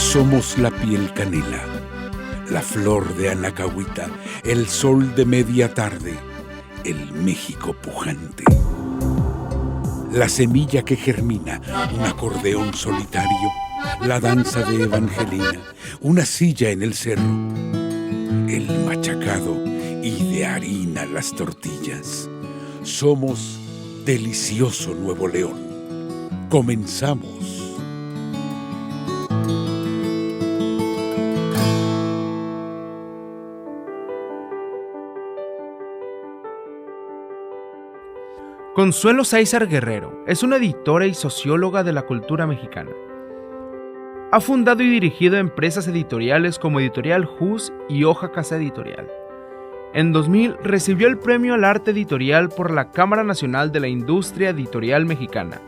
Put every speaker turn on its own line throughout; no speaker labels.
Somos la piel canela, la flor de Anacahuita, el sol de media tarde, el México pujante. La semilla que germina, un acordeón solitario, la danza de Evangelina, una silla en el cerro, el machacado y de harina las tortillas. Somos delicioso Nuevo León. Comenzamos.
Consuelo Sáizar Guerrero es una editora y socióloga de la cultura mexicana. Ha fundado y dirigido empresas editoriales como Editorial Juz y Hoja Casa Editorial. En 2000 recibió el Premio al Arte Editorial por la Cámara Nacional de la Industria Editorial Mexicana.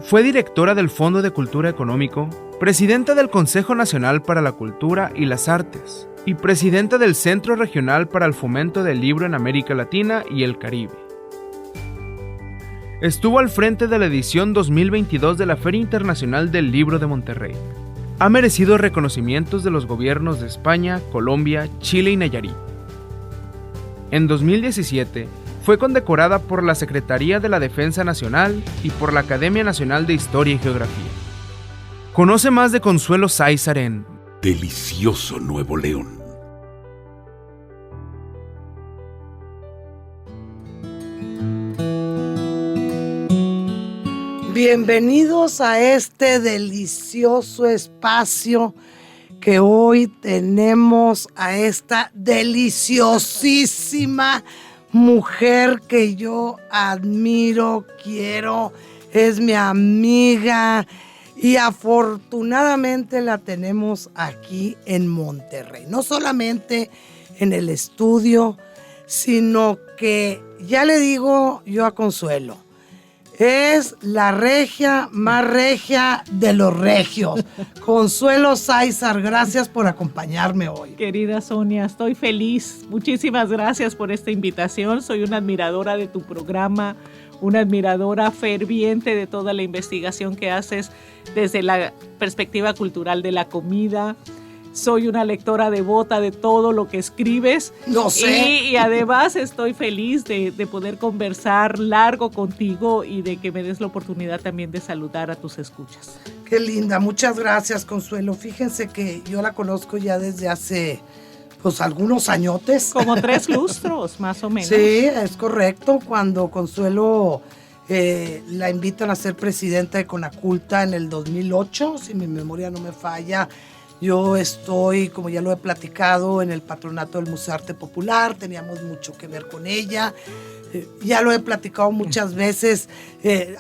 Fue directora del Fondo de Cultura Económico, presidenta del Consejo Nacional para la Cultura y las Artes y presidenta del Centro Regional para el Fomento del Libro en América Latina y el Caribe. Estuvo al frente de la edición 2022 de la Feria Internacional del Libro de Monterrey. Ha merecido reconocimientos de los gobiernos de España, Colombia, Chile y Nayarit. En 2017, fue condecorada por la Secretaría de la Defensa Nacional y por la Academia Nacional de Historia y Geografía. Conoce más de Consuelo Sáizar en
Delicioso Nuevo León.
Bienvenidos a este delicioso espacio que hoy tenemos a esta deliciosísima mujer que yo admiro, quiero, es mi amiga y afortunadamente la tenemos aquí en Monterrey. No solamente en el estudio, sino que ya le digo yo a Consuelo, es la regia más regia de los regios. Consuelo Sáizar, gracias por acompañarme hoy.
Querida Sonia, estoy feliz. Muchísimas gracias por esta invitación. Soy una admiradora de tu programa, una admiradora ferviente de toda la investigación que haces desde la perspectiva cultural de la comida. Soy una lectora devota de todo lo que escribes.
No sé.
Y además estoy feliz de poder conversar largo contigo y de que me des la oportunidad también de saludar a tus escuchas.
Qué linda, muchas gracias, Consuelo. Fíjense que yo la conozco ya desde hace, algunos añotes.
Como 3 lustros, más o menos.
Sí, es correcto. Cuando Consuelo la invitan a ser presidenta de Conaculta en el 2008, si mi memoria no me falla. Yo estoy, como ya lo he platicado, en el patronato del Museo Arte Popular, teníamos mucho que ver con ella. Ya lo he platicado muchas veces,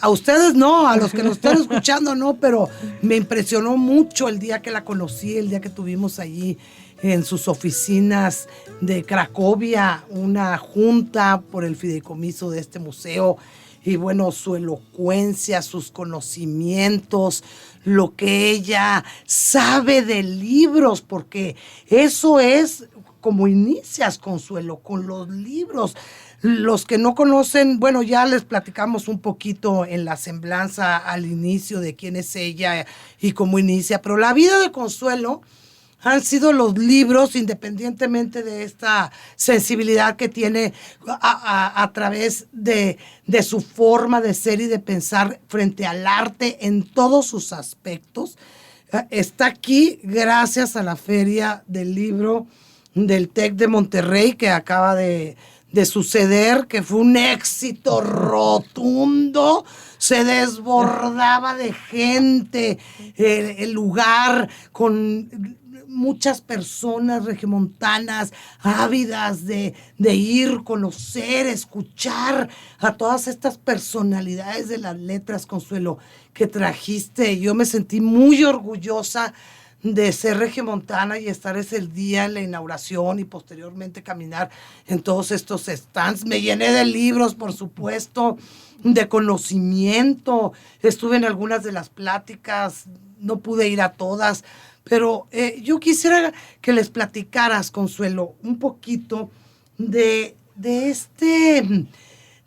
a ustedes no, a los que nos están escuchando no, pero me impresionó mucho el día que la conocí, el día que tuvimos allí en sus oficinas de Cracovia, una junta por el fideicomiso de este museo. Y bueno, su elocuencia, sus conocimientos, lo que ella sabe de libros, porque eso es como inicias, Consuelo, con los libros. Los que no conocen, bueno, ya les platicamos un poquito en la semblanza al inicio de quién es ella y cómo inicia, pero la vida de Consuelo han sido los libros, independientemente de esta sensibilidad que tiene a través de su forma de ser y de pensar frente al arte en todos sus aspectos. Está aquí gracias a la Feria del Libro del TEC de Monterrey que acaba de suceder, que fue un éxito rotundo, se desbordaba de gente, el lugar con muchas personas regiomontanas ávidas de ir, conocer, escuchar a todas estas personalidades de las letras, Consuelo, que trajiste. Yo me sentí muy orgullosa de ser regiomontana y estar ese día en la inauguración y posteriormente caminar en todos estos stands. Me llené de libros, por supuesto, de conocimiento. Estuve en algunas de las pláticas, no pude ir a todas, pero yo quisiera que les platicaras, Consuelo, un poquito de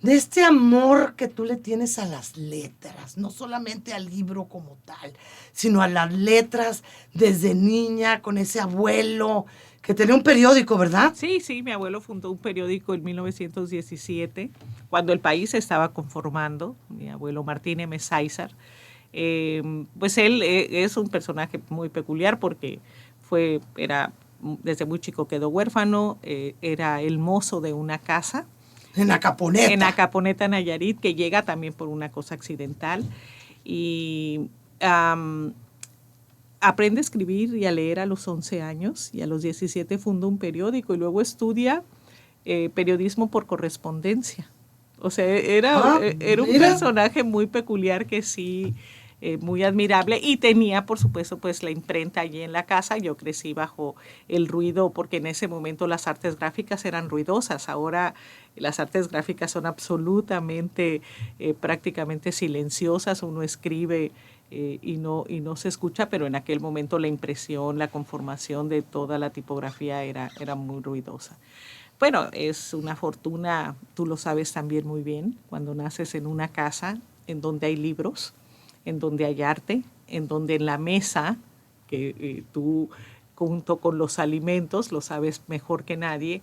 de este amor que tú le tienes a las letras, no solamente al libro como tal, sino a las letras desde niña, con ese abuelo que tenía un periódico, ¿verdad?
Sí, sí, mi abuelo fundó un periódico en 1917, cuando el país se estaba conformando, mi abuelo Martín M. Sáizar. Pues él es un personaje muy peculiar porque desde muy chico quedó huérfano, era el mozo de una casa.
En Acaponeta.
En Acaponeta, Nayarit, que llega también por una cosa accidental. Y aprende a escribir y a leer a los 11 años y a los 17 funda un periódico y luego estudia periodismo por correspondencia. O sea, era un personaje muy peculiar que sí, muy admirable, y tenía, por supuesto, pues la imprenta allí en la casa. Yo crecí bajo el ruido, porque en ese momento las artes gráficas eran ruidosas. Ahora las artes gráficas son absolutamente, prácticamente silenciosas. Uno escribe y no se escucha, pero en aquel momento la impresión, la conformación de toda la tipografía era muy ruidosa. Bueno, es una fortuna, tú lo sabes también muy bien, cuando naces en una casa en donde hay libros, en donde hay arte, en donde en la mesa, que tú junto con los alimentos, lo sabes mejor que nadie,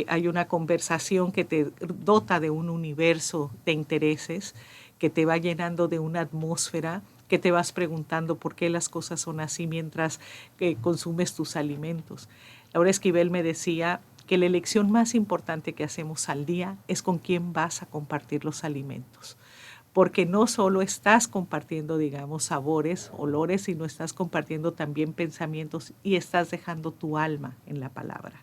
hay una conversación que te dota de un universo de intereses, que te va llenando de una atmósfera, que te vas preguntando por qué las cosas son así mientras que consumes tus alimentos. Laura Esquivel me decía que la elección más importante que hacemos al día es con quién vas a compartir los alimentos. Porque no solo estás compartiendo, digamos, sabores, olores, sino estás compartiendo también pensamientos y estás dejando tu alma en la palabra.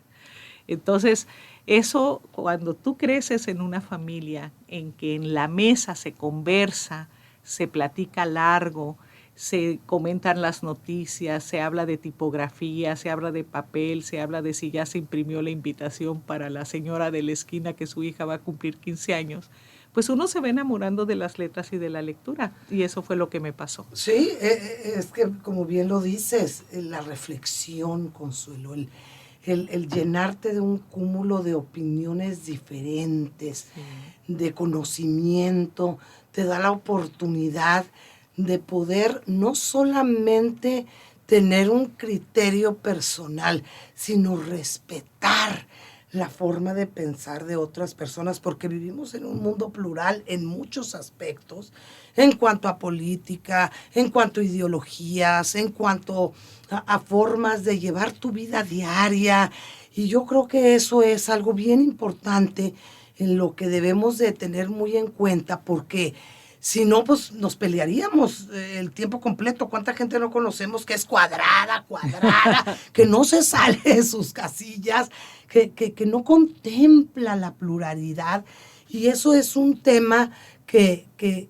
Entonces, eso, cuando tú creces en una familia en que en la mesa se conversa, se platica largo, se comentan las noticias, se habla de tipografía, se habla de papel, se habla de si ya se imprimió la invitación para la señora de la esquina que su hija va a cumplir 15 años, pues uno se va enamorando de las letras y de la lectura, y eso fue lo que me pasó.
Sí, es que como bien lo dices, la reflexión, Consuelo, el llenarte de un cúmulo de opiniones diferentes, sí, de conocimiento, te da la oportunidad de poder no solamente tener un criterio personal, sino respetar la forma de pensar de otras personas, porque vivimos en un mundo plural en muchos aspectos, en cuanto a política, en cuanto a ideologías, en cuanto a formas de llevar tu vida diaria. Y yo creo que eso es algo bien importante en lo que debemos de tener muy en cuenta, porque si no, pues nos pelearíamos el tiempo completo. ¿Cuánta gente no conocemos que es cuadrada, que no se sale de sus casillas, que no contempla la pluralidad? Y eso es un tema que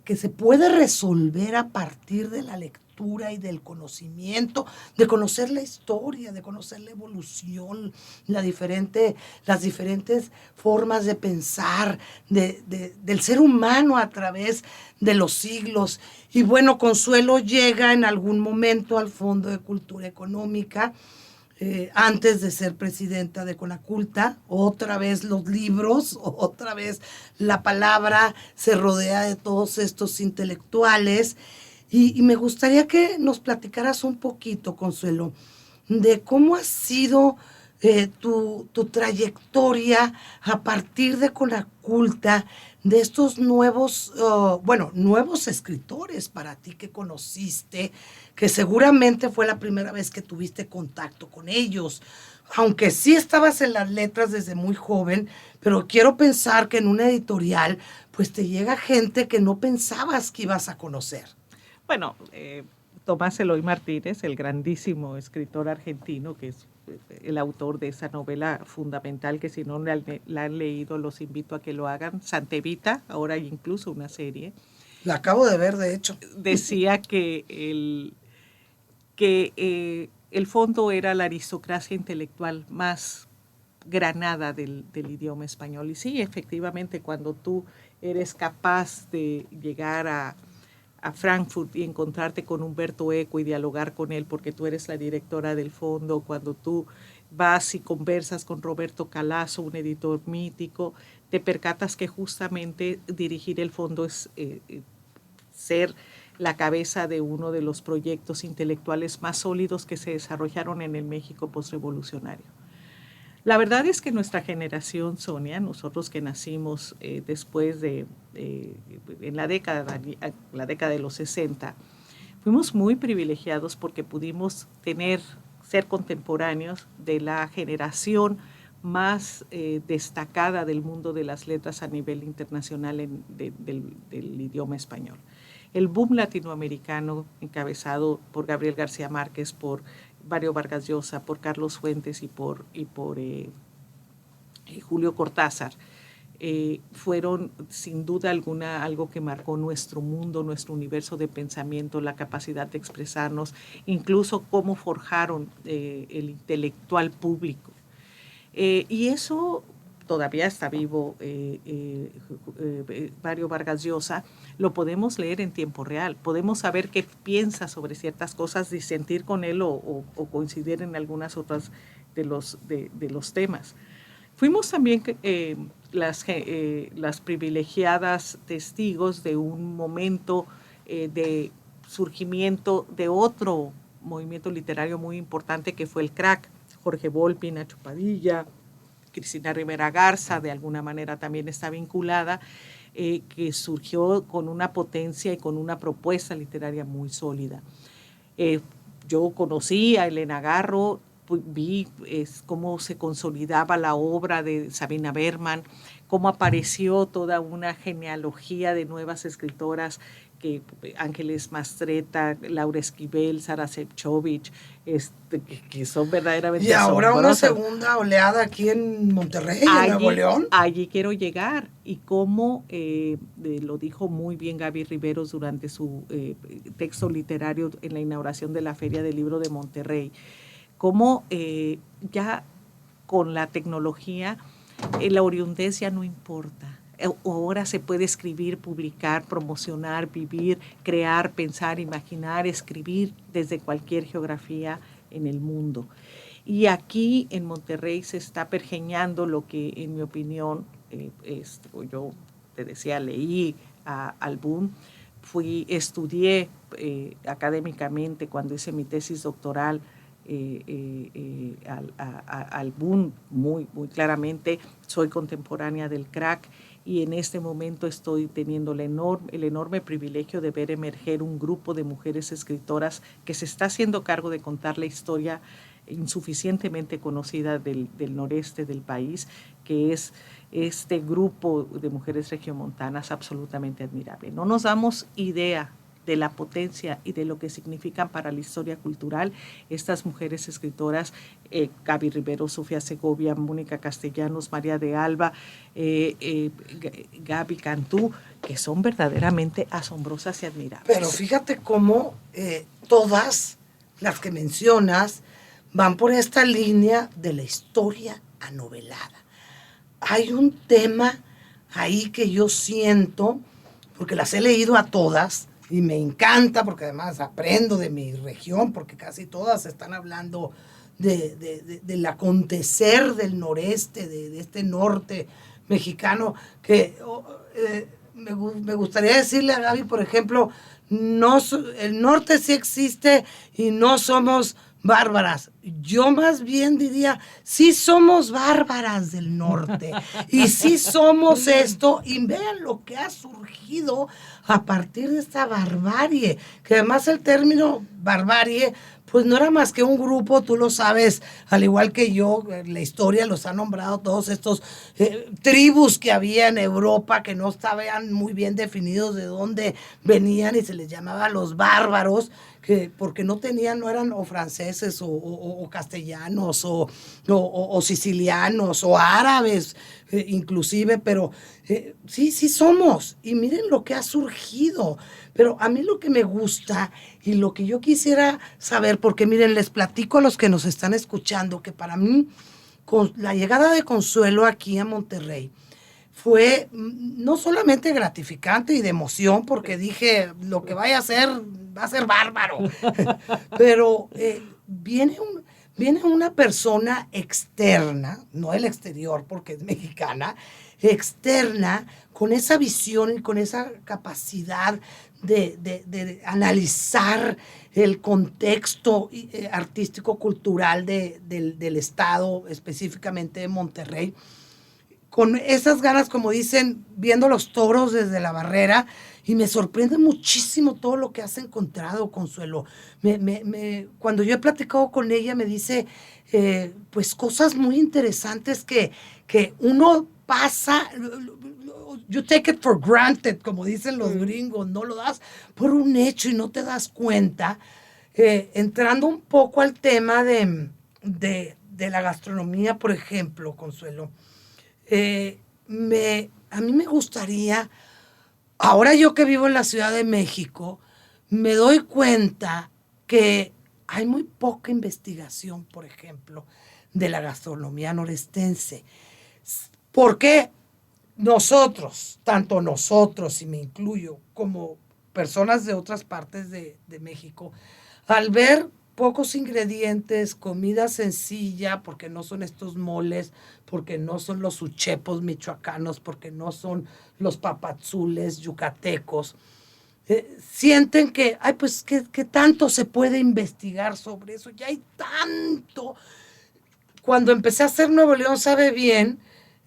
se puede resolver a partir de la lectura y del conocimiento, de conocer la historia, de conocer la evolución, las diferentes formas de pensar del ser humano a través de los siglos. Y bueno, Consuelo llega en algún momento al Fondo de Cultura Económica, antes de ser presidenta de Conaculta. Otra vez los libros, otra vez la palabra se rodea de todos estos intelectuales. Y me gustaría que nos platicaras un poquito, Consuelo, de cómo ha sido tu trayectoria a partir de Conaculta, de estos nuevos escritores para ti que conociste, que seguramente fue la primera vez que tuviste contacto con ellos, aunque sí estabas en las letras desde muy joven, pero quiero pensar que en una editorial pues te llega gente que no pensabas que ibas a conocer.
Bueno, Tomás Eloy Martínez, el grandísimo escritor argentino, que es el autor de esa novela fundamental, que si no la han leído los invito a que lo hagan, Santa Evita, ahora hay incluso una serie.
La acabo de ver, de hecho.
Decía que el fondo era la aristocracia intelectual más granada del idioma español. Y sí, efectivamente, cuando tú eres capaz de llegar a a Frankfurt y encontrarte con Humberto Eco y dialogar con él porque tú eres la directora del fondo, cuando tú vas y conversas con Roberto Calazo, un editor mítico, te percatas que justamente dirigir el fondo es ser la cabeza de uno de los proyectos intelectuales más sólidos que se desarrollaron en el México postrevolucionario. La verdad es que nuestra generación, Sonia, nosotros que nacimos después de, en la década de los 60, fuimos muy privilegiados porque pudimos ser contemporáneos de la generación más destacada del mundo de las letras a nivel internacional del idioma español. El boom latinoamericano, encabezado por Gabriel García Márquez, por Mario Vargas Llosa, por Carlos Fuentes y por Julio Cortázar, fueron sin duda alguna algo que marcó nuestro mundo, nuestro universo de pensamiento, la capacidad de expresarnos, incluso cómo forjaron el intelectual público. Y eso todavía está vivo, Mario Vargas Llosa, lo podemos leer en tiempo real, podemos saber qué piensa sobre ciertas cosas, disentir con él o coincidir en algunas otras de los temas. Fuimos también las privilegiadas testigos de un momento de surgimiento de otro movimiento literario muy importante que fue el crack. Jorge Volpi, Nacho Padilla, Cristina Rivera Garza, de alguna manera también está vinculada, que surgió con una potencia y con una propuesta literaria muy sólida. Yo conocí a Elena Garro, vi cómo se consolidaba la obra de Sabina Berman, cómo apareció toda una genealogía de nuevas escritoras, que Ángeles Mastretta, Laura Esquivel, Sara Sefcovic, que son verdaderamente
y ahora
asombrosas.
Una segunda oleada aquí en Monterrey, en Nuevo León.
Allí quiero llegar, y cómo lo dijo muy bien Gaby Riveros durante su texto literario en la inauguración de la Feria del Libro de Monterrey, cómo ya con la tecnología la oriundez ya no importa. Ahora se puede escribir, publicar, promocionar, vivir, crear, pensar, imaginar, escribir desde cualquier geografía en el mundo. Y aquí en Monterrey se está pergeñando lo que, en mi opinión, yo te decía, leí al boom, estudié académicamente cuando hice mi tesis doctoral al boom muy claramente. Soy contemporánea del crack y en este momento estoy teniendo el enorme privilegio de ver emerger un grupo de mujeres escritoras que se está haciendo cargo de contar la historia insuficientemente conocida del noreste del país, que es este grupo de mujeres regiomontanas absolutamente admirable. No nos damos idea de la potencia y de lo que significan para la historia cultural estas mujeres escritoras, Gaby Rivero, Sofía Segovia, Mónica Castellanos, María de Alba, Gaby Cantú, que son verdaderamente asombrosas y admirables.
Pero fíjate cómo todas las que mencionas van por esta línea de la historia anovelada. Hay un tema ahí que yo siento, porque las he leído a todas, y me encanta porque además aprendo de mi región, porque casi todas están hablando del acontecer del noreste, de este norte mexicano, que me gustaría decirle a Gaby, por ejemplo, el norte sí existe y no somos bárbaras. Yo más bien diría, sí somos bárbaras del norte y sí somos esto, y vean lo que ha surgido a partir de esta barbarie, que además el término barbarie pues no era más que un grupo, tú lo sabes, al igual que yo, la historia los ha nombrado todos estos tribus que había en Europa que no estaban muy bien definidos de dónde venían y se les llamaba los bárbaros, porque no eran o franceses o castellanos o sicilianos o árabes inclusive, pero sí somos, y miren lo que ha surgido. Pero a mí lo que me gusta y lo que yo quisiera saber, porque miren, les platico a los que nos están escuchando que para mí, con la llegada de Consuelo aquí a Monterrey, fue no solamente gratificante y de emoción, porque dije, lo que vaya a hacer va a ser bárbaro, pero viene una persona externa, no el exterior porque es mexicana, externa, con esa visión y con esa capacidad de analizar el contexto artístico cultural del estado, específicamente de Monterrey, con esas ganas, como dicen, viendo los toros desde la barrera, y me sorprende muchísimo todo lo que has encontrado, Consuelo. Cuando yo he platicado con ella, me dice pues cosas muy interesantes que uno pasa, you take it for granted, como dicen los gringos, no lo das por un hecho y no te das cuenta. Entrando un poco al tema de la gastronomía, por ejemplo, Consuelo, a mí me gustaría, ahora yo que vivo en la Ciudad de México, me doy cuenta que hay muy poca investigación, por ejemplo, de la gastronomía norestense. ¿Por qué? Tanto nosotros, y me incluyo, como personas de otras partes de México, al ver pocos ingredientes, comida sencilla, porque no son estos moles, porque no son los uchepos michoacanos, porque no son los papazules yucatecos, sienten que, ay, pues, ¿qué tanto se puede investigar sobre eso? Ya hay tanto. Cuando empecé a hacer Nuevo León Sabe Bien,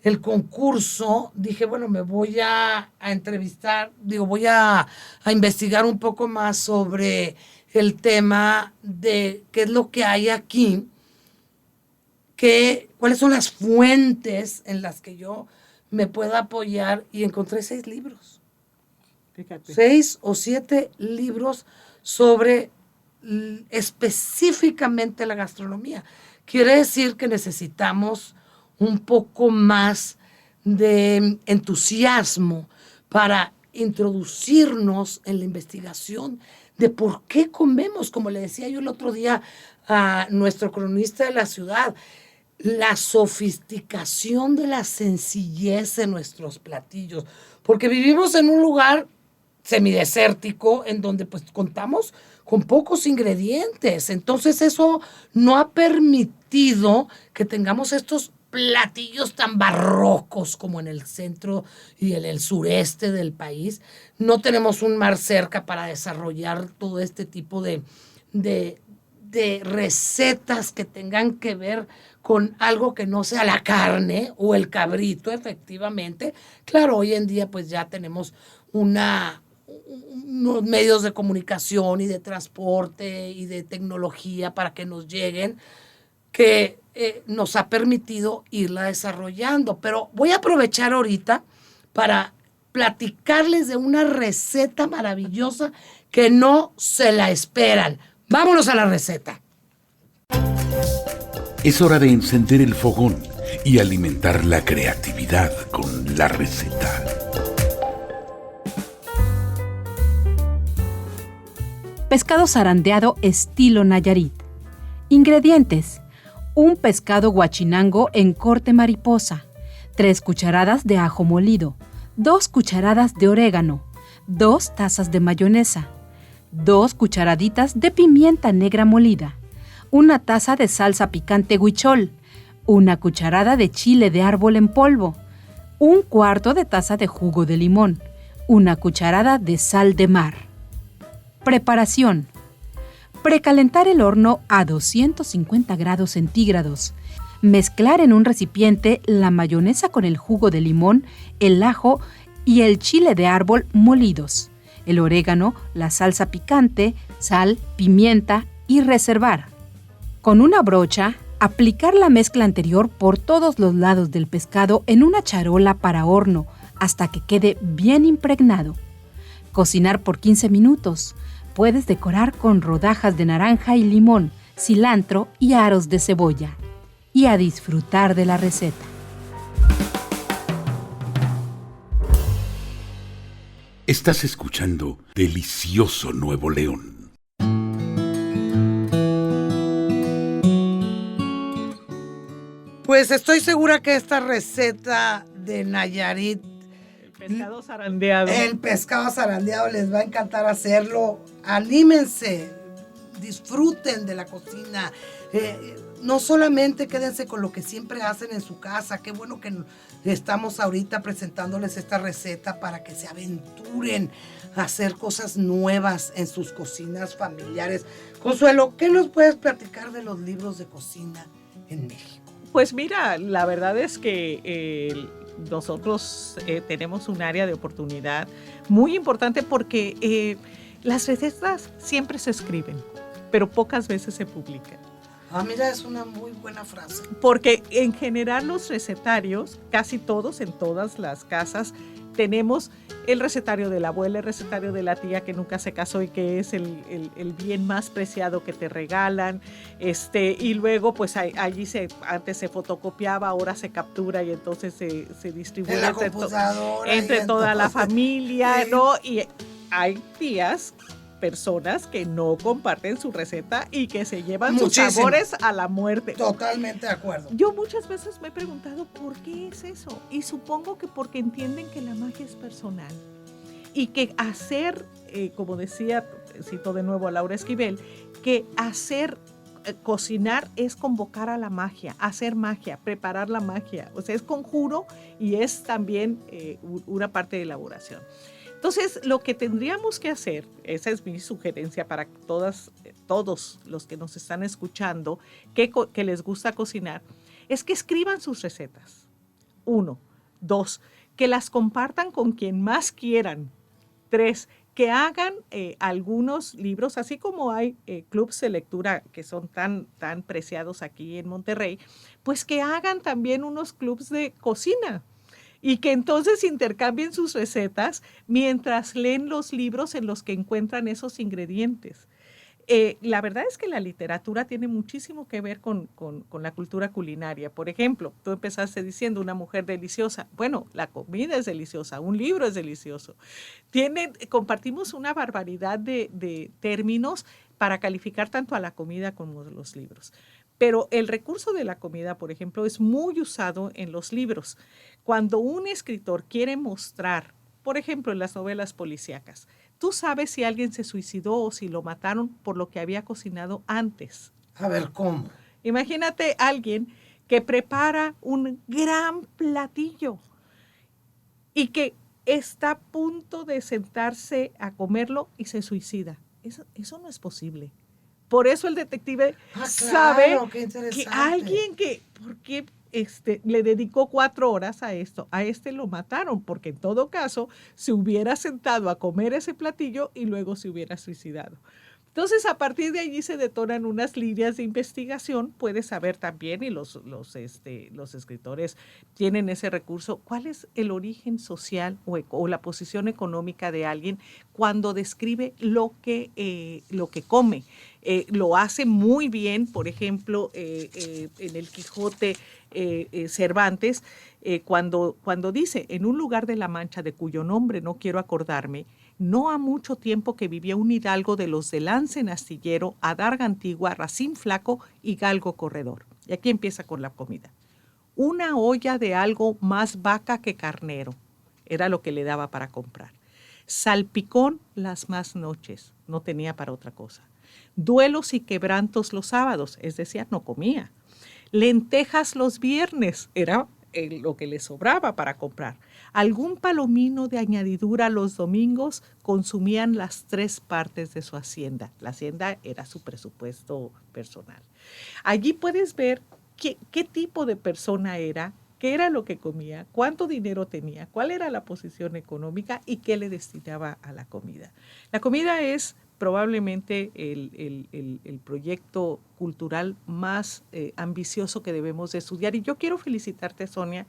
el concurso, dije, bueno, me voy a entrevistar, voy a investigar un poco más sobre el tema de qué es lo que hay aquí, cuáles son las fuentes en las que yo me pueda apoyar, y encontré 6 libros. Fíjate. 6 o 7 libros sobre específicamente la gastronomía. Quiere decir que necesitamos un poco más de entusiasmo para introducirnos en la investigación de por qué comemos, como le decía yo el otro día a nuestro cronista de la ciudad, la sofisticación de la sencillez de nuestros platillos, porque vivimos en un lugar semidesértico en donde pues contamos con pocos ingredientes, entonces eso no ha permitido que tengamos estos platillos tan barrocos como en el centro y en el sureste del país. No tenemos un mar cerca para desarrollar todo este tipo de recetas que tengan que ver con algo que no sea la carne o el cabrito, efectivamente. Claro, hoy en día pues ya tenemos unos medios de comunicación y de transporte y de tecnología para que nos lleguen, que nos ha permitido irla desarrollando. Pero voy a aprovechar ahorita para platicarles de una receta maravillosa que no se la esperan. Vámonos a la receta.
Es hora de encender el fogón y alimentar la creatividad con la receta.
Pescado zarandeado estilo Nayarit. Ingredientes: un pescado guachinango en corte mariposa, 3 cucharadas de ajo molido, 2 cucharadas de orégano, 2 tazas de mayonesa, 2 cucharaditas de pimienta negra molida, 1 taza de salsa picante huichol, 1 cucharada de chile de árbol en polvo, 1/4 de taza de jugo de limón, 1 cucharada de sal de mar. Preparación: precalentar el horno a 250 grados centígrados. Mezclar en un recipiente la mayonesa con el jugo de limón, el ajo y el chile de árbol molidos, el orégano, la salsa picante, sal, pimienta y reservar. Con una brocha, aplicar la mezcla anterior por todos los lados del pescado en una charola para horno hasta que quede bien impregnado. Cocinar por 15 minutos. Puedes decorar con rodajas de naranja y limón, cilantro y aros de cebolla. Y a disfrutar de la receta.
Estás escuchando Delicioso Nuevo León.
Pues estoy segura que esta receta de Nayarit.
El pescado zarandeado.
El pescado zarandeado, les va a encantar hacerlo. Anímense, disfruten de la cocina. No solamente quédense con lo que siempre hacen en su casa. Qué bueno que estamos ahorita presentándoles esta receta para que se aventuren a hacer cosas nuevas en sus cocinas familiares. Consuelo, ¿qué nos puedes platicar de los libros de cocina en México?
Pues mira, la verdad es que nosotros tenemos un área de oportunidad muy importante porque las recetas siempre se escriben, pero pocas veces se publican.
Ah, mira, es una muy buena frase.
Porque en general los recetarios, casi todos, en todas las casas, tenemos el recetario de la abuela, el recetario de la tía que nunca se casó y que es el bien más preciado que te regalan. Y luego, pues allí antes se fotocopiaba, ahora se captura y entonces se distribuye entre toda la familia, ¿no? Y hay tías, personas que no comparten su receta y que se llevan sus sabores a la muerte.
Totalmente de acuerdo.
Yo muchas veces me he preguntado por qué es eso, y supongo que porque entienden que la magia es personal y que hacer, como decía, cito de nuevo a Laura Esquivel, que cocinar es convocar a la magia, hacer magia, preparar la magia, o sea, es conjuro y es también una parte de elaboración. Entonces, lo que tendríamos que hacer, esa es mi sugerencia para todos los que nos están escuchando, que les gusta cocinar, es que escriban sus recetas. 1. 2. Que las compartan con quien más quieran. 3. Que hagan algunos libros, así como hay clubs de lectura que son tan preciados aquí en Monterrey, pues que hagan también unos clubs de cocina. Y que entonces intercambien sus recetas mientras leen los libros en los que encuentran esos ingredientes. La verdad es que la literatura tiene muchísimo que ver con la cultura culinaria. Por ejemplo, tú empezaste diciendo una mujer deliciosa. Bueno, la comida es deliciosa, un libro es delicioso. Compartimos una barbaridad de términos para calificar tanto a la comida como a los libros. Pero el recurso de la comida, por ejemplo, es muy usado en los libros. Cuando un escritor quiere mostrar, por ejemplo, en las novelas policíacas, tú sabes si alguien se suicidó o si lo mataron por lo que había cocinado antes.
A ver, ¿cómo?
Imagínate a alguien que prepara un gran platillo y que está a punto de sentarse a comerlo y se suicida. Eso no es posible. Por eso el detective sabe que alguien porque le dedicó 4 horas a esto, a lo mataron, porque en todo caso se hubiera sentado a comer ese platillo y luego se hubiera suicidado. Entonces, a partir de allí se detonan unas líneas de investigación. Puedes saber también, y los escritores tienen ese recurso, cuál es el origen social o la posición económica de alguien cuando describe lo que come. Lo hace muy bien, por ejemplo, en el Quijote Cervantes, cuando dice, en un lugar de la Mancha de cuyo nombre no quiero acordarme, no ha mucho tiempo que vivía un hidalgo de los de lance en astillero, adarga antigua, racín flaco y galgo corredor. Y aquí empieza con la comida. Una olla de algo más vaca que carnero, era lo que le daba para comprar. Salpicón las más noches, no tenía para otra cosa. Duelos y quebrantos los sábados, es decir, no comía. Lentejas los viernes, era lo que le sobraba para comprar. Algún palomino de añadidura los domingos, consumían las 3 partes de su hacienda. La hacienda era su presupuesto personal. Allí puedes ver qué tipo de persona era, qué era lo que comía, cuánto dinero tenía, cuál era la posición económica y qué le destinaba a la comida. La comida es probablemente el proyecto cultural más ambicioso que debemos de estudiar. Y yo quiero felicitarte, Sonia,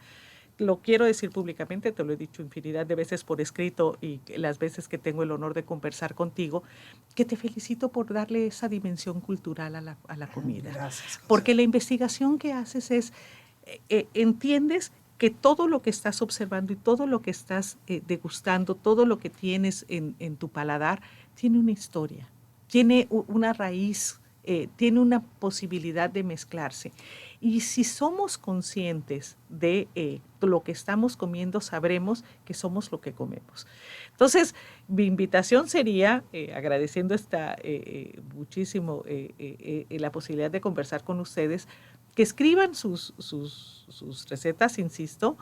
lo quiero decir públicamente, te lo he dicho infinidad de veces por escrito y las veces que tengo el honor de conversar contigo, que te felicito por darle esa dimensión cultural a la comida.
Gracias.
Porque la investigación que haces es, entiendes que todo lo que estás observando y todo lo que estás degustando, todo lo que tienes en tu paladar, tiene una historia, tiene una raíz tiene una posibilidad de mezclarse. Y si somos conscientes de lo que estamos comiendo, sabremos que somos lo que comemos. Entonces, mi invitación sería, agradeciendo muchísimo la posibilidad de conversar con ustedes, que escriban sus recetas, insisto,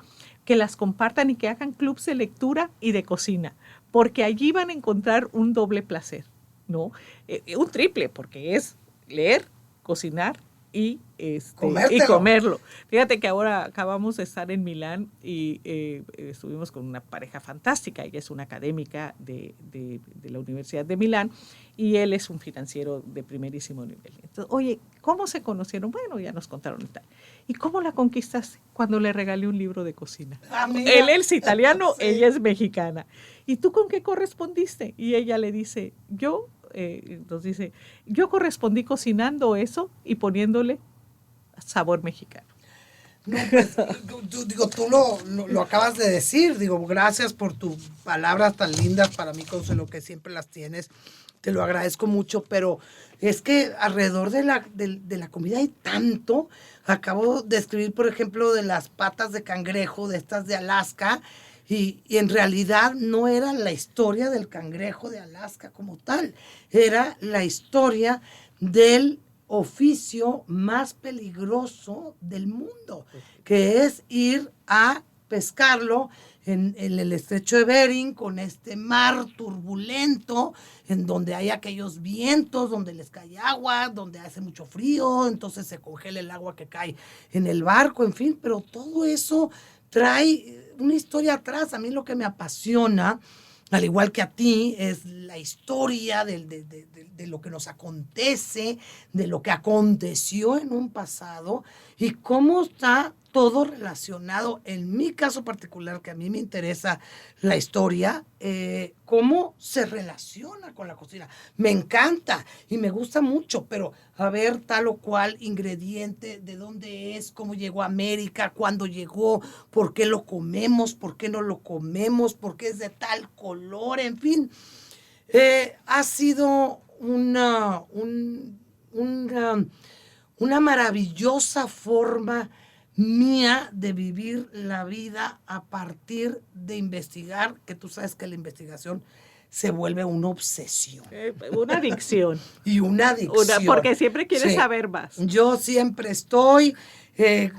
que las compartan y que hagan clubs de lectura y de cocina, porque allí van a encontrar un doble placer, ¿no? Un triple, porque es leer, cocinar y comerlo. Fíjate que ahora acabamos de estar en Milán y estuvimos con una pareja fantástica. Ella es una académica de la Universidad de Milán y él es un financiero de primerísimo nivel. Entonces, oye, ¿cómo se conocieron? Bueno, ya nos contaron y tal. ¿Y cómo la conquistaste? Cuando le regalé un libro de cocina. Él es italiano, sí. Ella es mexicana. ¿Y tú con qué correspondiste? Y ella le dice, yo correspondí cocinando eso y poniéndole sabor mexicano.
No, pues, tú lo acabas de decir, gracias por tus palabras tan lindas para mí, Consuelo, que siempre las tienes, te lo agradezco mucho, pero es que alrededor de la comida hay tanto. Acabo de escribir, por ejemplo, de las patas de cangrejo, de estas de Alaska, y en realidad no era la historia del cangrejo de Alaska como tal, era la historia del oficio más peligroso del mundo, que es ir a pescarlo en el estrecho de Bering, con este mar turbulento, en donde hay aquellos vientos, donde les cae agua, donde hace mucho frío, entonces se congela el agua que cae en el barco, en fin, pero todo eso trae una historia atrás. A mí lo que me apasiona, al igual que a ti, es la historia de lo que nos acontece, de lo que aconteció en un pasado y cómo está todo relacionado, en mi caso particular, que a mí me interesa la historia, cómo se relaciona con la cocina. Me encanta y me gusta mucho, pero a ver tal o cual ingrediente, de dónde es, cómo llegó a América, cuándo llegó, por qué lo comemos, por qué no lo comemos, por qué es de tal color, en fin. Ha sido una maravillosa forma mía de vivir la vida a partir de investigar, que tú sabes que la investigación se vuelve una obsesión.
Una adicción.
Y una adicción.
Porque siempre quieres saber más.
Yo siempre estoy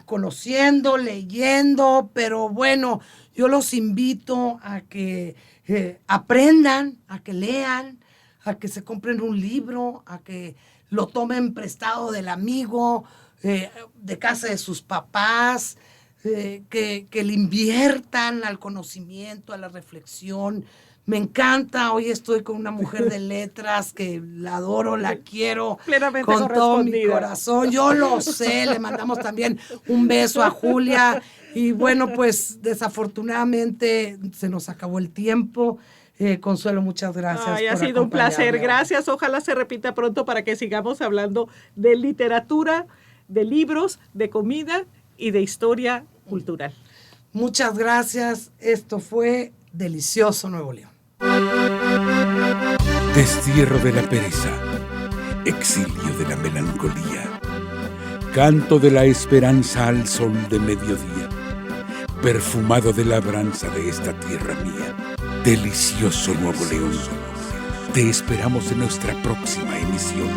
conociendo, leyendo, pero bueno, yo los invito a que aprendan, a que lean, a que se compren un libro, a que lo tomen prestado del amigo, de casa de sus papás, que le inviertan al conocimiento, a la reflexión. Me encanta, hoy estoy con una mujer de letras que la adoro, la quiero con todo mi corazón. Yo lo sé, le mandamos también un beso a Julia. Y bueno, pues desafortunadamente se nos acabó el tiempo. Consuelo, muchas gracias.
Ha sido un placer, gracias. Ojalá se repita pronto para que sigamos hablando de literatura, de libros, de comida y de historia cultural.
Muchas gracias. Esto fue Delicioso Nuevo León.
Destierro de la pereza, exilio de la melancolía, canto de la esperanza al sol de mediodía, perfumado de labranza de esta tierra mía. Delicioso Nuevo León. Te esperamos en nuestra próxima emisión.